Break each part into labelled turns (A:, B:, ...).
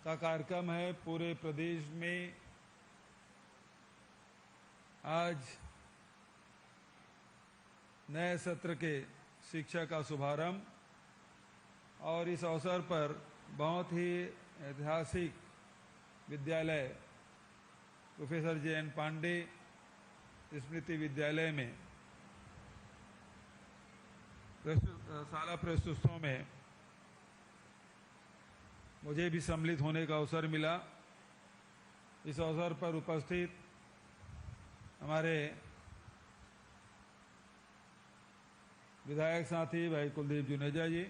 A: का कार्यक्रम है। पूरे प्रदेश में आज नए सत्र के शिक्षा का शुभारंभ और इस अवसर पर बहुत ही ऐतिहासिक विद्यालय प्रोफेसर जे.एन. पांडे स्मृति विद्यालय में शाला प्रस्तुतोत्सव में मुझे भी सम्मिलित होने का अवसर मिला। इस अवसर पर उपस्थित हमारे विधायक साथी भाई कुलदीप जुनेजा जी,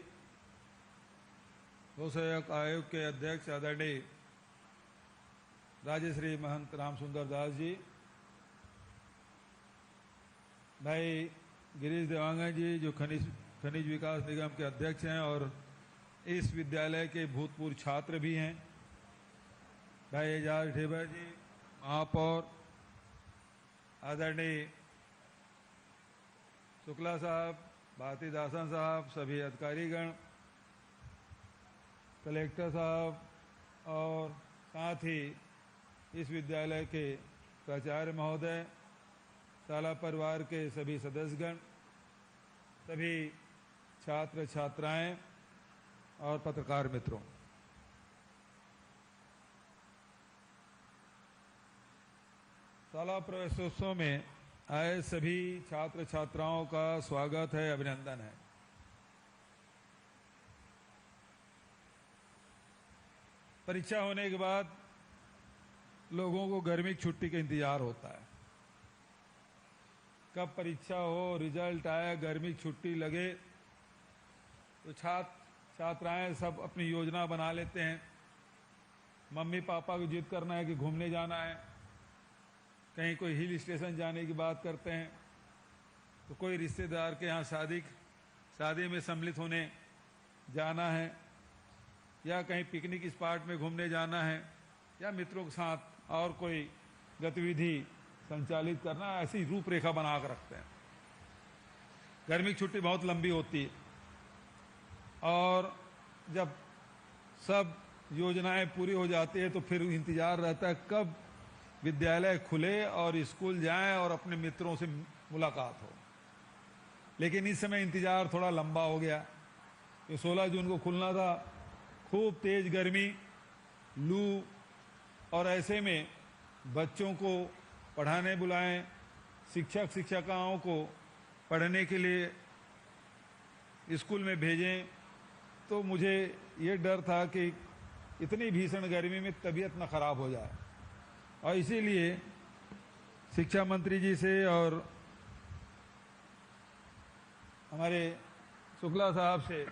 A: लोकसेवक आयोग के अध्यक्ष आदरणीय राजश्री महंत राम सुंदर दास जी, भाई गिरीश देवांगन जी जो खनिज विकास निगम के अध्यक्ष हैं और इस विद्यालय के भूतपूर्व छात्र भी हैं, भाई एजाज ठेबर जी, महापौर आदरणीय शुक्ला साहब, भारती दासन साहब, सभी अधिकारीगण, कलेक्टर साहब और साथ ही इस विद्यालय के प्राचार्य महोदय, शाला परिवार के सभी सदस्यगण, सभी छात्र छात्राएं और पत्रकार मित्रों, शाला प्रवेशोत्सव में आए सभी छात्र छात्राओं का स्वागत है, अभिनंदन है। परीक्षा होने के बाद लोगों को गर्मी की छुट्टी का इंतजार होता है। कब परीक्षा हो, रिजल्ट आए, गर्मी की छुट्टी लगे तो छात्राएं सब अपनी योजना बना लेते हैं। मम्मी पापा को जिद करना है कि घूमने जाना है, कहीं कोई हिल स्टेशन जाने की बात करते हैं, तो कोई रिश्तेदार के यहाँ शादी में सम्मिलित होने जाना है, या कहीं पिकनिक स्पॉट में घूमने जाना है, या मित्रों के साथ और कोई गतिविधि संचालित करना, ऐसी रूपरेखा बना कर रखते हैं। गर्मी की छुट्टी बहुत लंबी होती है और जब सब योजनाएं पूरी हो जाती है तो फिर इंतजार रहता है कब विद्यालय खुले और स्कूल जाएं और अपने मित्रों से मुलाकात हो। लेकिन इस समय इंतजार थोड़ा लंबा हो गया। तो 16 जून को खुलना था, खूब तेज गर्मी, लू, और ऐसे में बच्चों को पढ़ाने बुलाएं, शिक्षक शिक्षिकाओं को पढ़ने के लिए स्कूल में भेजें, तो मुझे ये डर था कि इतनी भीषण गर्मी में तबीयत न खराब हो जाए। और इसीलिए शिक्षा मंत्री जी से और हमारे शुक्ला साहब से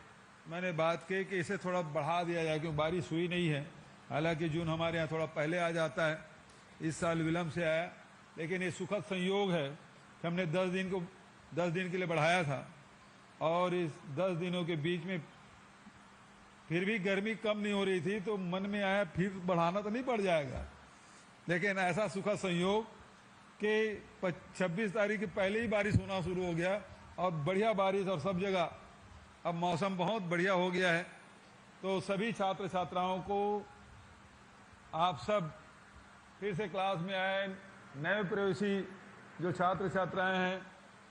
A: मैंने बात की कि इसे थोड़ा बढ़ा दिया जाए, क्योंकि बारिश हुई नहीं है। हालांकि जून हमारे यहाँ थोड़ा पहले आ जाता है, इस साल विलम्ब से आया, लेकिन ये सुखद संयोग है कि हमने 10 दिन के लिए बढ़ाया था और इस 10 दिनों के बीच में फिर भी गर्मी कम नहीं हो रही थी, तो मन में आया फिर बढ़ाना तो नहीं पड़ जाएगा। लेकिन ऐसा सुखद संयोग कि 26 तारीख के पहले ही बारिश होना शुरू हो गया और बढ़िया बारिश, और सब जगह अब मौसम बहुत बढ़िया हो गया है। तो सभी छात्र छात्राओं को आप सब फिर से क्लास में आए, नए प्रवेशी जो छात्र छात्राएं हैं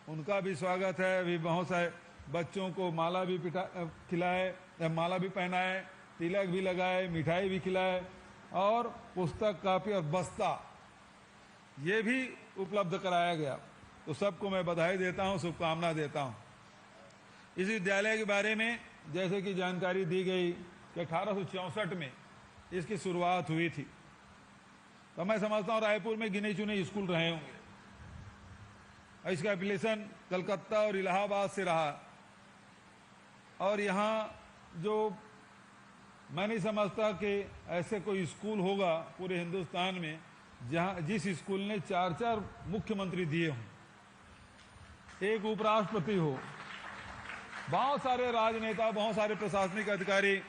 A: उनका भी स्वागत है। अभी बहुत सारे बच्चों को माला भी खिलाए, माला भी पहनाए, तिलक भी लगाए, मिठाई भी खिलाए और पुस्तक, कापी और बस्ता ये भी उपलब्ध कराया गया। तो सबको मैं बधाई देता हूं, शुभकामना देता हूं। इस विद्यालय के बारे में जैसे कि जानकारी दी गई कि 1864 में इसकी शुरुआत हुई थी। तो मैं समझता हूं रायपुर में गिने चुने स्कूल रहे होंगे। इसका एफिलिएशन कलकत्ता और इलाहाबाद से रहा, और यहाँ जो मैं नहीं समझता कि ऐसे कोई स्कूल होगा पूरे हिंदुस्तान में जहाँ जिस स्कूल ने 4 मुख्यमंत्री दिए हों, एक उपराष्ट्रपति हो, बहुत सारे राजनेता, बहुत सारे प्रशासनिक अधिकारी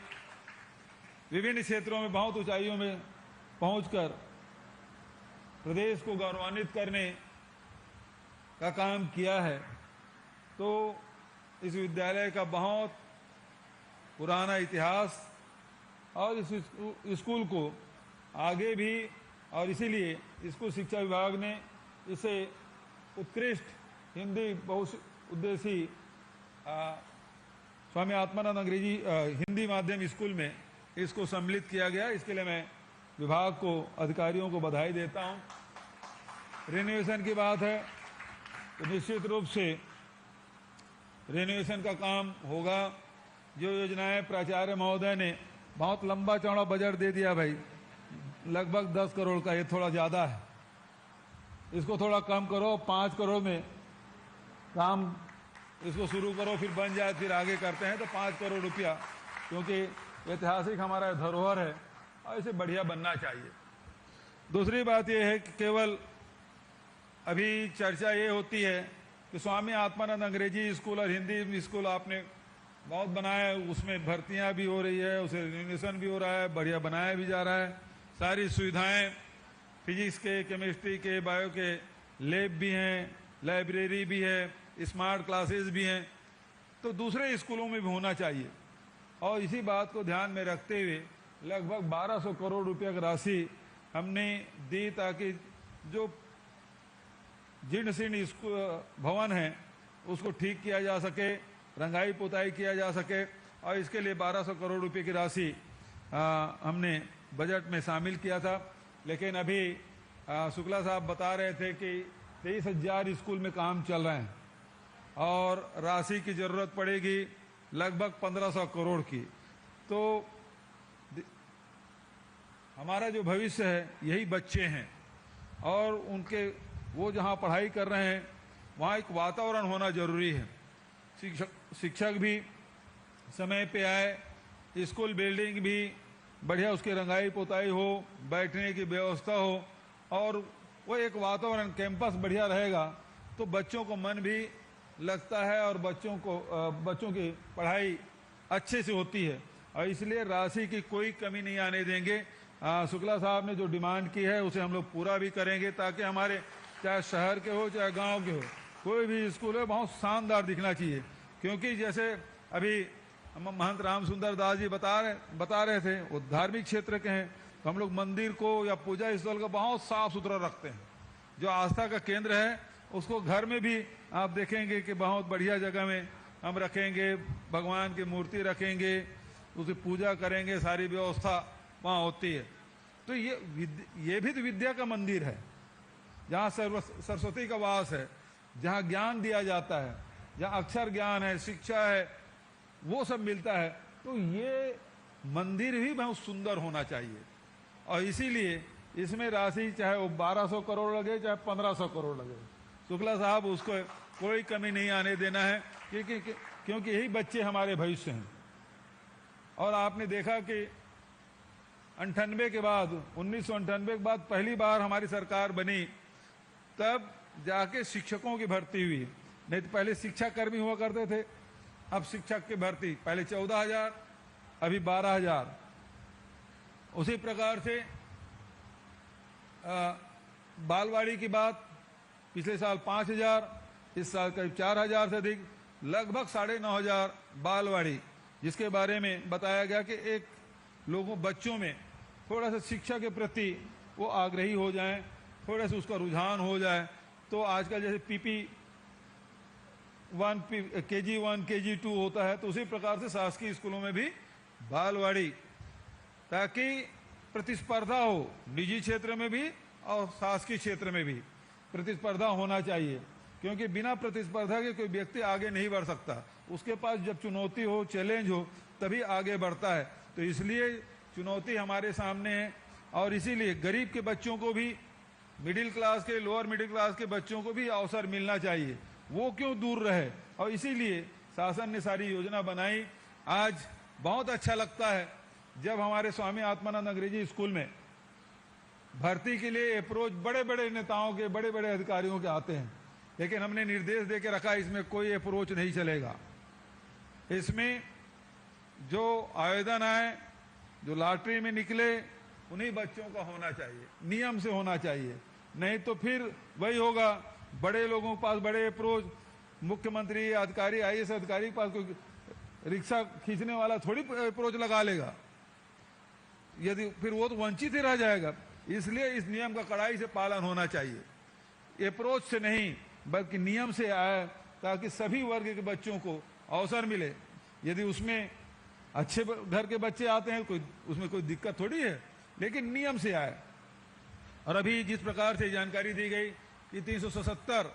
A: विभिन्न क्षेत्रों में बहुत ऊंचाइयों में पहुंचकर प्रदेश को गौरवान्वित करने का काम किया है। तो इस विद्यालय का बहुत पुराना इतिहास और इस स्कूल को आगे भी, और इसीलिए स्कूल शिक्षा विभाग ने इसे उत्कृष्ट हिंदी बहुउद्देशीय स्वामी आत्मानंद अंग्रेजी हिंदी माध्यम स्कूल में इसको सम्मिलित किया गया। इसके लिए मैं विभाग को, अधिकारियों को बधाई देता हूं। रिनोवेशन की बात है तो निश्चित रूप से रिनोवेशन का काम होगा। जो योजनाएं प्राचार्य महोदय ने बहुत लंबा चौड़ा बजट दे दिया भाई, लगभग 10 करोड़ का, ये थोड़ा ज़्यादा है, इसको थोड़ा कम करो, 5 करोड़ में काम इसको शुरू करो, फिर बन जाए, फिर आगे करते हैं तो 5 करोड़ रुपया, क्योंकि ऐतिहासिक हमारा धरोहर है और इसे बढ़िया बनना चाहिए। दूसरी बात यह है कि केवल अभी चर्चा ये होती है कि स्वामी आत्मानंद अंग्रेजी स्कूल और हिंदी स्कूल आपने बहुत बनाया है, उसमें भर्तियां भी हो रही है, उसे रिनोवेशन भी हो रहा है, बढ़िया बनाया भी जा रहा है, सारी सुविधाएं फिजिक्स के, केमिस्ट्री के, बायो के लैब भी हैं, लाइब्रेरी भी है, स्मार्ट क्लासेस भी हैं, तो दूसरे स्कूलों में भी होना चाहिए। और इसी बात को ध्यान में रखते हुए लगभग 1200 करोड़ रुपये की राशि हमने दी ताकि जो जीर्ण शीर्ण भवन है उसको ठीक किया जा सके, रंगाई पुताई किया जा सके, और इसके लिए 1200 करोड़ रुपए की राशि हमने बजट में शामिल किया था। लेकिन अभी शुक्ला साहब बता रहे थे कि 23,000 स्कूल में काम चल रहे हैं और राशि की ज़रूरत पड़ेगी लगभग 1500 करोड़ की। तो हमारा जो भविष्य है यही बच्चे हैं, और उनके वो जहाँ पढ़ाई कर रहे हैं वहाँ एक वातावरण होना जरूरी है। शिक्षक भी समय पे आए, स्कूल बिल्डिंग भी बढ़िया, उसकी रंगाई पुताई हो, बैठने की व्यवस्था हो, और वो एक वातावरण, कैंपस बढ़िया रहेगा तो बच्चों को मन भी लगता है और बच्चों की पढ़ाई अच्छे से होती है। और इसलिए राशि की कोई कमी नहीं आने देंगे। शुक्ला साहब ने जो डिमांड की है उसे हम लोग पूरा भी करेंगे, ताकि हमारे चाहे शहर के हो चाहे गांव के हो, कोई भी स्कूल है बहुत शानदार दिखना चाहिए। क्योंकि जैसे अभी महंत राम सुंदर दास जी बता रहे थे, वो धार्मिक क्षेत्र के हैं, तो हम लोग मंदिर को या पूजा स्थल को बहुत साफ सुथरा रखते हैं। जो आस्था का केंद्र है उसको घर में भी आप देखेंगे कि बहुत बढ़िया जगह में हम रखेंगे, भगवान की मूर्ति रखेंगे, उसकी पूजा करेंगे, सारी व्यवस्था वहाँ होती है। तो ये भी तो विद्या का मंदिर है, जहाँ सरस्वती का वास है, जहाँ ज्ञान दिया जाता है, जहाँ अक्षर ज्ञान है, शिक्षा है, वो सब मिलता है। तो ये मंदिर भी बहुत सुंदर होना चाहिए, और इसीलिए इसमें राशि चाहे वो 1200 करोड़ लगे चाहे 1500 करोड़ लगे, शुक्ला साहब उसको कोई कमी नहीं आने देना है, क्योंकि यही बच्चे हमारे भविष्य हैं। और आपने देखा कि 98 के बाद, 1998 के बाद पहली बार हमारी सरकार बनी, तब जाके शिक्षकों की भर्ती हुई। नहीं तो पहले शिक्षा कर्मी हुआ करते थे, अब शिक्षक की भर्ती पहले 14,000, अभी 12,000। उसी प्रकार से बालवाड़ी की बात, पिछले साल 5,000, इस साल करीब 4,000 से अधिक, लगभग 9,500 बालवाड़ी, जिसके बारे में बताया गया कि एक बच्चों में थोड़ा सा शिक्षा के प्रति वो आग्रही हो जाएं, थोड़ा सा उसका रुझान हो जाए। तो आजकल जैसे PP1 KG1 KG2 होता है, तो उसी प्रकार से शासकीय स्कूलों में भी बालवाड़ी, ताकि प्रतिस्पर्धा हो, निजी क्षेत्र में भी और शासकीय क्षेत्र में भी प्रतिस्पर्धा होना चाहिए। क्योंकि बिना प्रतिस्पर्धा के कोई व्यक्ति आगे नहीं बढ़ सकता, उसके पास जब चुनौती हो, चैलेंज हो, तभी आगे बढ़ता है। तो इसलिए चुनौती हमारे सामने है, और इसीलिए गरीब के बच्चों को भी, मिडिल क्लास के, लोअर मिडिल क्लास के बच्चों को भी अवसर मिलना चाहिए, वो क्यों दूर रहे। और इसीलिए शासन ने सारी योजना बनाई। आज बहुत अच्छा लगता है जब हमारे स्वामी आत्मानंद अंग्रेजी स्कूल में भर्ती के लिए अप्रोच बड़े बड़े नेताओं के, बड़े बड़े अधिकारियों के आते हैं, लेकिन हमने निर्देश दे के रखा, इसमें कोई अप्रोच नहीं चलेगा। इसमें जो आवेदन आए, जो लॉटरी में निकले, उन्हीं बच्चों का होना चाहिए, नियम से होना चाहिए। नहीं तो फिर वही होगा, बड़े लोगों के पास बड़े अप्रोच, मुख्यमंत्री अधिकारी, IAS अधिकारी के पास कोई रिक्शा खींचने वाला थोड़ी अप्रोच लगा लेगा। यदि फिर वो तो वंचित ही रह जाएगा। इसलिए इस नियम का कड़ाई से पालन होना चाहिए। अप्रोच से नहीं बल्कि नियम से आए, ताकि सभी वर्ग के बच्चों को अवसर मिले। यदि उसमें अच्छे घर के बच्चे आते हैं उसमें कोई दिक्कत थोड़ी है, लेकिन नियम से आए। और अभी जिस प्रकार से जानकारी दी गई कि 377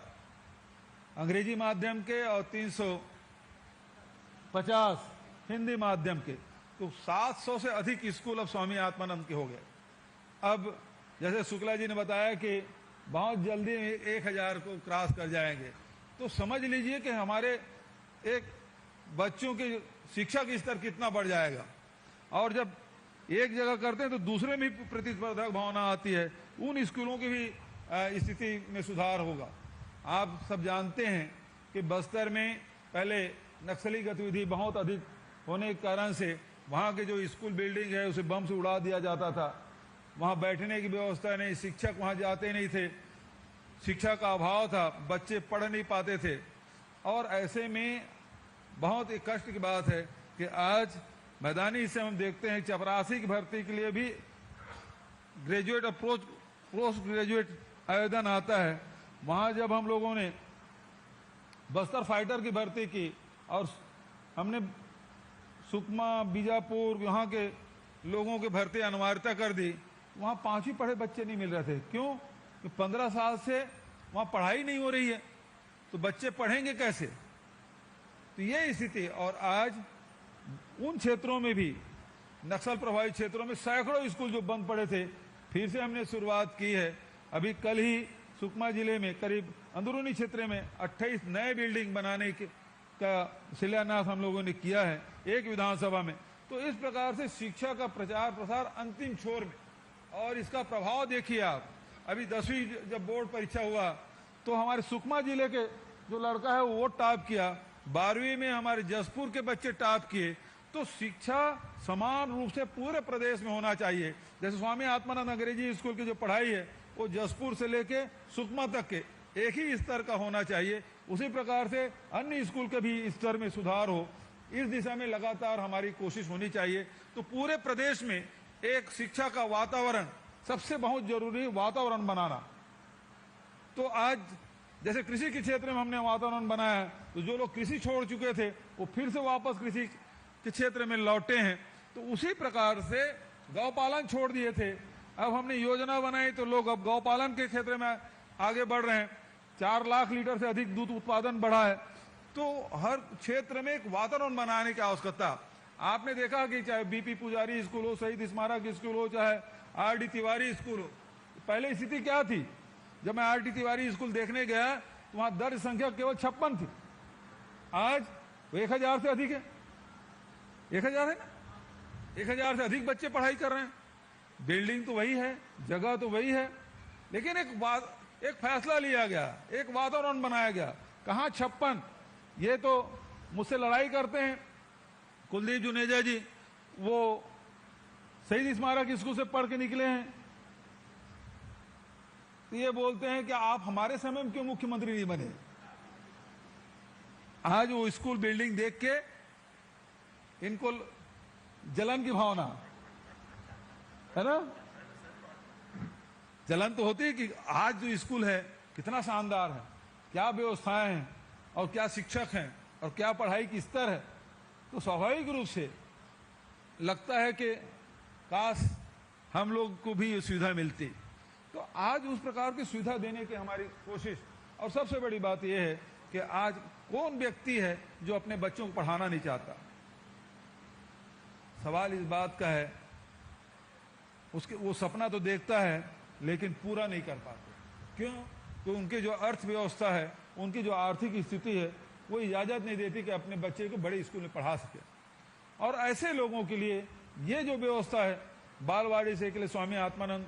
A: अंग्रेजी माध्यम के और 350 हिंदी माध्यम के, तो 700 से अधिक स्कूल अब स्वामी आत्मानंद के हो गए। अब जैसे शुक्ला जी ने बताया कि बहुत जल्दी 1000 को क्रॉस कर जाएंगे, तो समझ लीजिए कि हमारे एक बच्चों की शिक्षा की स्तर कितना बढ़ जाएगा। और जब एक जगह करते हैं तो दूसरे में भी प्रतिस्पर्धा भावना आती है, उन स्कूलों की भी स्थिति में सुधार होगा। आप सब जानते हैं कि बस्तर में पहले नक्सली गतिविधि बहुत अधिक होने के कारण से वहाँ के जो स्कूल बिल्डिंग है उसे बम से उड़ा दिया जाता था। वहाँ बैठने की व्यवस्था नहीं, शिक्षक वहाँ जाते नहीं थे, शिक्षा का अभाव था, बच्चे पढ़ नहीं पाते थे। और ऐसे में बहुत एक कष्ट की बात है कि आज मैदानी हिस्से हम देखते हैं चपरासी की भर्ती के लिए भी ग्रेजुएट और पोस्ट ग्रेजुएट आवेदन आता है। वहाँ जब हम लोगों ने बस्तर फाइटर की भर्ती की और हमने सुकमा, बीजापुर यहाँ के लोगों की भर्ती अनिवार्यता कर दी, वहाँ 5वीं पढ़े बच्चे नहीं मिल रहे थे। क्यों? कि 15 साल से वहाँ पढ़ाई नहीं हो रही है, तो बच्चे पढ़ेंगे कैसे? तो ये स्थिति। और आज उन क्षेत्रों में भी, नक्सल प्रभावित क्षेत्रों में सैकड़ों स्कूल जो बंद पड़े थे, फिर से हमने शुरुआत की है। अभी कल ही सुकमा जिले में करीब अंदरूनी क्षेत्र में 28 नए बिल्डिंग बनाने का शिलान्यास हम लोगों ने किया है एक विधानसभा में। तो इस प्रकार से शिक्षा का प्रचार प्रसार अंतिम छोर में, और इसका प्रभाव देखिए आप। अभी 10वीं जब बोर्ड परीक्षा हुआ तो हमारे सुकमा जिले के जो लड़का है वो टॉप किया, 12वीं में हमारे जसपुर के बच्चे टॉप किए। तो शिक्षा समान रूप से पूरे प्रदेश में होना चाहिए। जैसे स्वामी आत्मानंद अंग्रेजी स्कूल की जो पढ़ाई है वो जसपुर से लेके सुकमा तक के एक ही स्तर का होना चाहिए, उसी प्रकार से अन्य स्कूल के भी स्तर में सुधार हो, इस दिशा में लगातार हमारी कोशिश होनी चाहिए। तो पूरे प्रदेश में एक शिक्षा का वातावरण, सबसे बहुत जरूरी वातावरण बनाना। तो आज जैसे कृषि के क्षेत्र में हमने वातावरण बनाया, तो जो लोग कृषि छोड़ चुके थे वो फिर से वापस कृषि के क्षेत्र में लौटे हैं। तो उसी प्रकार से गौपालन छोड़ दिए थे, अब हमने योजना बनाई तो लोग अब गौपालन के क्षेत्र में आगे बढ़ रहे हैं। 4 लाख लीटर से अधिक दूध उत्पादन बढ़ा है। तो हर क्षेत्र में एक वातावरण बनाने की आवश्यकता। आपने देखा कि चाहे बीपी पुजारी स्कूल हो, शहीद स्मारक स्कूल हो, चाहे आरडी तिवारी स्कूल हो, पहले स्थिति क्या थी? जब मैं आरडी तिवारी स्कूल देखने गया तो वहां दर्ज संख्या केवल 56 थी, आज वो 1000 से अधिक है। 1000 है ना, 1000 से अधिक बच्चे पढ़ाई कर रहे हैं। बिल्डिंग तो वही है, जगह तो वही है, लेकिन एक फैसला लिया गया, एक वातावरण बनाया गया। कहाँ 56? ये तो मुझसे लड़ाई करते हैं कुलदीप जुनेजा जी, वो शहीद स्मारक स्कूल से पढ़ के निकले हैं, तो ये बोलते हैं कि आप हमारे समय में क्यों मुख्यमंत्री नहीं बने? आज वो स्कूल बिल्डिंग देख के इनको जलन की भावना है ना, जलन तो होती है कि आज जो स्कूल है कितना शानदार है, क्या व्यवस्थाएं हैं और क्या शिक्षक हैं और क्या पढ़ाई की स्तर है। तो स्वाभाविक रूप से लगता है कि काश हम लोग को भी ये सुविधा मिलती। तो आज उस प्रकार की सुविधा देने की हमारी कोशिश। और सबसे बड़ी बात यह है कि आज कौन व्यक्ति है जो अपने बच्चों को पढ़ाना नहीं चाहता? सवाल इस बात का है, उसके वो सपना तो देखता है लेकिन पूरा नहीं कर पाते। क्यों? तो उनकी जो अर्थव्यवस्था है, उनकी जो आर्थिक स्थिति है, वो इजाजत नहीं देती कि अपने बच्चे को बड़े स्कूल में पढ़ा सके। और ऐसे लोगों के लिए ये जो व्यवस्था है, बालवाड़ी से के लिए स्वामी आत्मानंद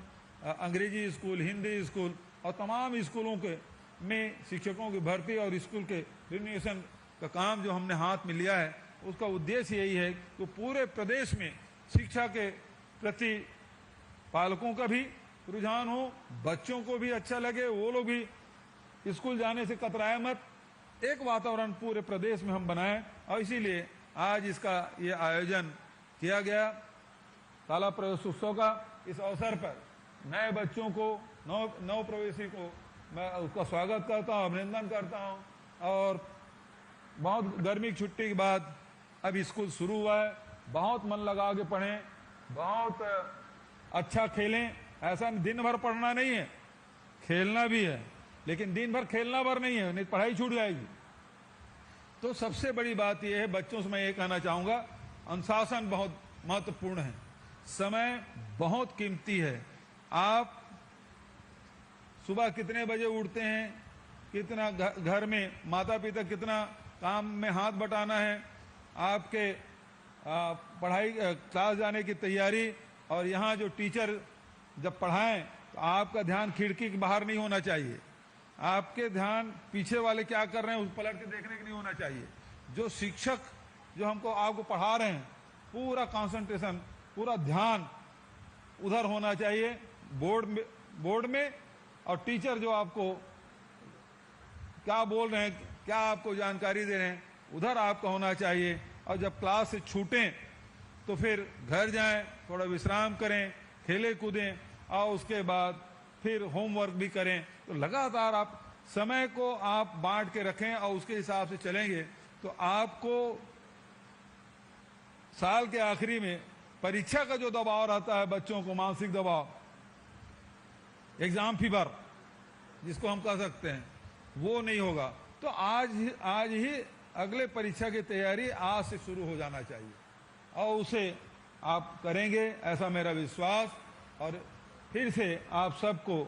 A: अंग्रेजी स्कूल, हिंदी स्कूल और तमाम स्कूलों के में शिक्षकों की भर्ती और स्कूल के रिन्यूएशन का काम जो हमने हाथ में लिया है, उसका उद्देश्य यही है कि पूरे प्रदेश में शिक्षा के प्रति पालकों का भी रुझान हो, बच्चों को भी अच्छा लगे, वो लोग भी स्कूल जाने से कतराए मत। एक वातावरण पूरे प्रदेश में हम बनाएं, और इसीलिए आज इसका ये आयोजन किया गया। शाला प्रवेश उत्सव का इस अवसर पर नए बच्चों को, नव प्रवेशी को मैं उसका स्वागत करता हूँ, अभिनंदन करता हूँ। और बहुत गर्मी की छुट्टी के बाद अब स्कूल शुरू हुआ है, बहुत मन लगा के पढ़ें, बहुत अच्छा खेलें। ऐसा दिन भर पढ़ना नहीं है, खेलना भी है, लेकिन दिन भर खेलना भर नहीं है, नहीं पढ़ाई छूट जाएगी। तो सबसे बड़ी बात यह है, बच्चों से मैं ये कहना चाहूँगा, अनुशासन बहुत महत्वपूर्ण है, समय बहुत कीमती है। आप सुबह कितने बजे उठते हैं, कितना घर में माता पिता कितना काम में हाथ बटाना है, आपके पढ़ाई क्लास जाने की तैयारी, और यहाँ जो टीचर जब पढ़ाएं तो आपका ध्यान खिड़की के बाहर नहीं होना चाहिए, आपके ध्यान पीछे वाले क्या कर रहे हैं उस पलट के देखने के नहीं होना चाहिए। जो शिक्षक जो हमको आपको पढ़ा रहे हैं, पूरा कंसंट्रेशन, पूरा ध्यान उधर होना चाहिए, बोर्ड में, और टीचर जो आपको क्या बोल रहे हैं, क्या आपको जानकारी दे रहे हैं, उधर आपका होना चाहिए। और जब क्लास से छूटें तो फिर घर जाएं, थोड़ा विश्राम करें, खेले कूदें, और उसके बाद फिर होमवर्क भी करें। तो लगातार आप समय को आप बांट के रखें और उसके हिसाब से चलेंगे तो आपको साल के आखिरी में परीक्षा का जो दबाव रहता है, बच्चों को मानसिक दबाव, एग्जाम फीवर जिसको हम कह सकते हैं, वो नहीं होगा। तो आज ही अगले परीक्षा की तैयारी आज से शुरू हो जाना चाहिए, और उसे आप करेंगे ऐसा मेरा विश्वास। और फिर से आप सबको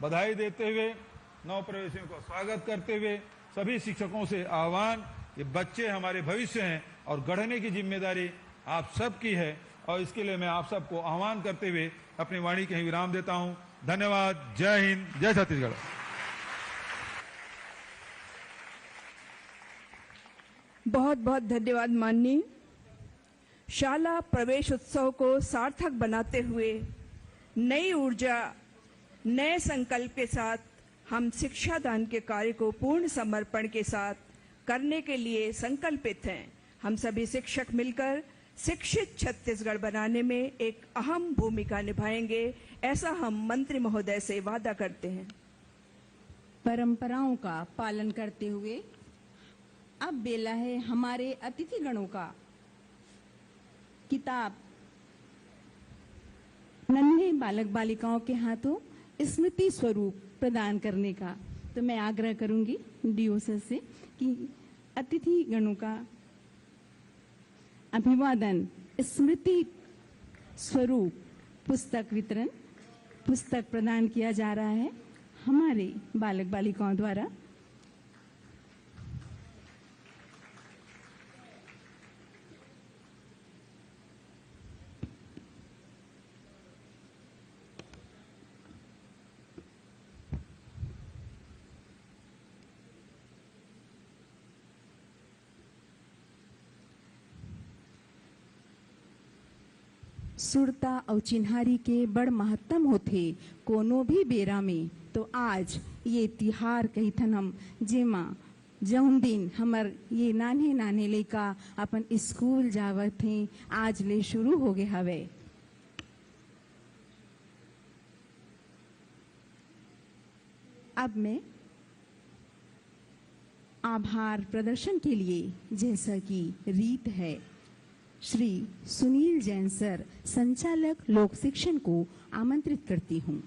A: बधाई देते हुए, नव प्रवेशियों को स्वागत करते हुए, सभी शिक्षकों से आह्वान कि बच्चे हमारे भविष्य हैं और गढ़ने की जिम्मेदारी आप सबकी है, और इसके लिए मैं आप सबको आह्वान करते हुए अपनी वाणी के विराम देता हूं। धन्यवाद। जय हिंद, जय छत्तीसगढ़।
B: बहुत बहुत धन्यवाद माननीय। शाला प्रवेश उत्सव को सार्थक बनाते हुए नई ऊर्जा, नए संकल्प के साथ हम शिक्षादान के कार्य को पूर्ण समर्पण के साथ करने के लिए संकल्पित हैं। हम सभी शिक्षक मिलकर शिक्षित छत्तीसगढ़ बनाने में एक अहम भूमिका निभाएंगे, ऐसा हम मंत्री महोदय से वादा करते हैं।
C: परंपराओं का पालन करते हुए अब बेला है हमारे अतिथिगणों का किताब नन्हे बालक बालिकाओं के हाथों स्मृति स्वरूप प्रदान करने का। तो मैं आग्रह करूंगी डीओ सर से कि अतिथिगणों का अभिवादन स्मृति स्वरूप पुस्तक प्रदान किया जा रहा है हमारे बालक बालिकाओं द्वारा। सुरता और चिन्हारी के बड़ महत्तम होते कोनो भी बेरा में। तो आज ये तिहार कही थन हम जेमा जौन दिन हमर ये नान्हे नान्हे लइका अपन स्कूल जावत हैं, आज ले शुरू हो गए हवे। अब मैं आभार प्रदर्शन के लिए, जैसा कि रीत है, श्री सुनील जैन सर, संचालक लोक शिक्षण को आमंत्रित करती हूं।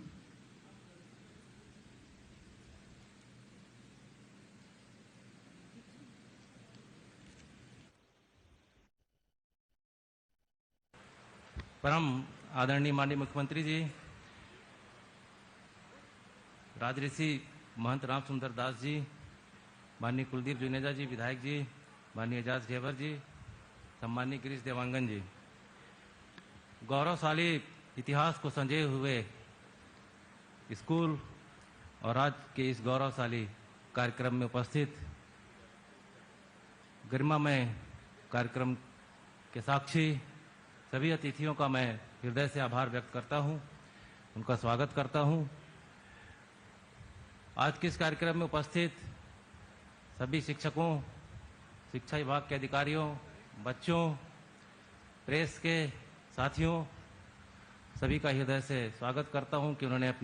D: परम आदरणीय माननीय मुख्यमंत्री जी, राजऋषि महंत राम सुंदर दास जी, माननीय कुलदीप जुनेजा जी विधायक जी, माननीय एजाज घेवर जी, सम्माननीय गिरीश देवांगन जी, गौरवशाली इतिहास को संजोए हुए स्कूल और आज के इस गौरवशाली कार्यक्रम में उपस्थित गरिमामय कार्यक्रम के साक्षी सभी अतिथियों का मैं हृदय से आभार व्यक्त करता हूं, उनका स्वागत करता हूं। आज के इस कार्यक्रम में उपस्थित सभी शिक्षकों, शिक्षा विभाग के अधिकारियों, बच्चों, प्रेस के साथियों, सभी का हृदय से स्वागत करता हूं कि उन्होंने अपने